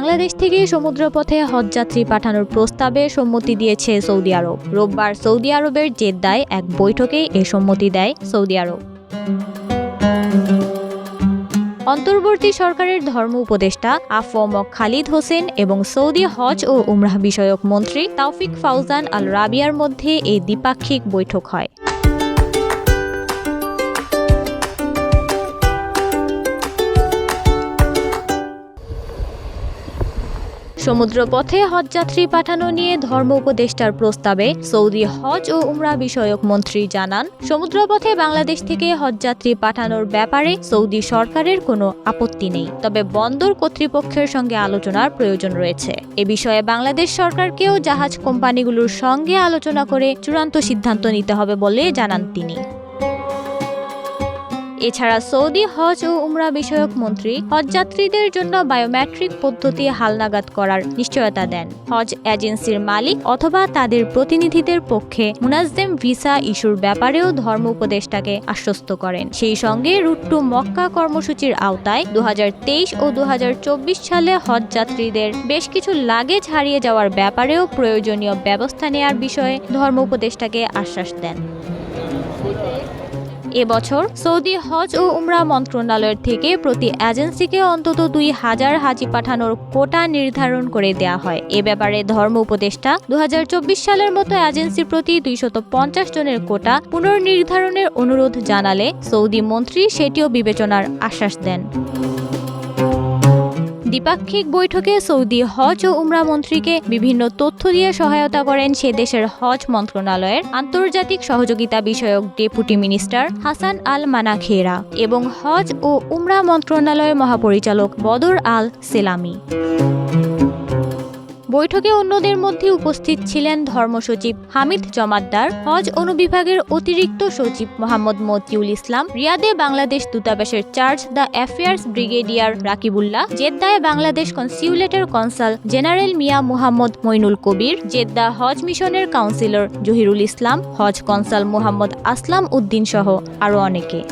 বাংলাদেশ থেকে সমুদ্রপথে হজযাত্রী পাঠানোর প্রস্তাবে সম্মতি দিয়েছে সৌদি আরব। রোববার সৌদি আরবের জেদ্দায় এক বৈঠকে এ সম্মতি দেয় সৌদি আরব। অন্তর্বর্তী সরকারের ধর্ম উপদেষ্টা আফম খালিদ হোসেন এবং সৌদি হজ ও উমরাহ বিষয়ক মন্ত্রী তাওফিক ফাউজান আল রাবিয়ার মধ্যে এই দ্বিপাক্ষিক বৈঠক হয়। সমুদ্রপথে হজযাত্রী পাঠানো নিয়ে ধর্ম উপদেষ্টার প্রস্তাবে সৌদি হজ ও উমরাহ বিষয়ক মন্ত্রী জানান, সমুদ্রপথে বাংলাদেশ থেকে হজযাত্রী পাঠানোর ব্যাপারে সৌদি সরকারের কোনো আপত্তি নেই, তবে বন্দর কর্তৃপক্ষের সঙ্গে আলোচনার প্রয়োজন রয়েছে। এ বিষয়ে বাংলাদেশ সরকারকেও জাহাজ কোম্পানিগুলোর সঙ্গে আলোচনা করে চূড়ান্ত সিদ্ধান্ত নিতে হবে বলে জানান তিনি। এছাড়া সৌদি হজ ও উমরাহ বিষয়ক মন্ত্রী হজযাত্রীদের জন্য বায়োমেট্রিক পদ্ধতি হালনাগাদ করার নিশ্চয়তা দেন। হজ এজেন্সির মালিক অথবা তাদের প্রতিনিধিদের পক্ষে মুনাজ্জেম ভিসা ইস্যুর ব্যাপারেও ধর্ম উপদেষ্টাকে আশ্বস্ত করেন। সেই সঙ্গে রুট টু মক্কা কর্মসূচির আওতায় 2023 ও 2024 সালে হজযাত্রীদের বেশ কিছু লাগেজ হারিয়ে যাওয়ার ব্যাপারেও প্রয়োজনীয় ব্যবস্থা নেওয়ার বিষয়ে ধর্ম উপদেষ্টাকে আশ্বাস দেন। এবছর সৌদি হজ ও উমরাহ মন্ত্রণালয়ের থেকে প্রতি এজেন্সিকে অন্তত 2000 হাজি পাঠানোর কোটা নির্ধারণ করে দেয়া হয়। এ ব্যাপারে ধর্ম উপদেষ্টা 2024 সালের মতো এজেন্সি প্রতি 250 জনের কোটা পুনর্নির্ধারণের অনুরোধ জানালে সৌদি মন্ত্রী সেটিও বিবেচনার আশ্বাস দেন। দ্বিপাক্ষিক বৈঠকে সৌদি হজ ও উমরাহ মন্ত্রীকে বিভিন্ন তথ্য দিয়ে সহায়তা করেন সে দেশের হজ মন্ত্রণালয়ের আন্তর্জাতিক সহযোগিতা বিষয়ক ডেপুটি মিনিস্টার হাসান আল মানাখেরা এবং হজ ও উমরাহ মন্ত্রণালয়ের মহাপরিচালক বদর আল সেলামি। বৈঠকে অন্যদের মধ্যে উপস্থিত ছিলেন ধর্মসচিব হামিদ জমাদ্দার, হজ অনুবিভাগের অতিরিক্ত সচিব মোহাম্মদ মতিউল ইসলাম, রিয়াদে বাংলাদেশ দূতাবাসের chargé d'affaires brigadier Rakibullah, জেদ্দায় বাংলাদেশ কনসিউলেটের কনসাল জেনারেল মিয়া মুহাম্মদ মইনুল কবির, জেদ্দা হজ মিশনের কাউন্সিলর জহিরুল ইসলাম, হজ কনসাল মোহাম্মদ আসলাম উদ্দিন সহ আরও অনেকে।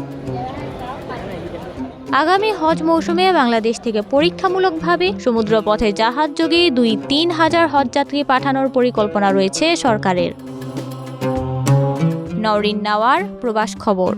আগামী হজ মৌসুমে বাংলাদেশ থেকে পরীক্ষামূলকভাবে সমুদ্রপথে জাহাজযোগে 2-3 হাজার হজযাত্রী পাঠানোর পরিকল্পনা রয়েছে সরকারের। নওরিন নাওয়ার, প্রবাস খবর।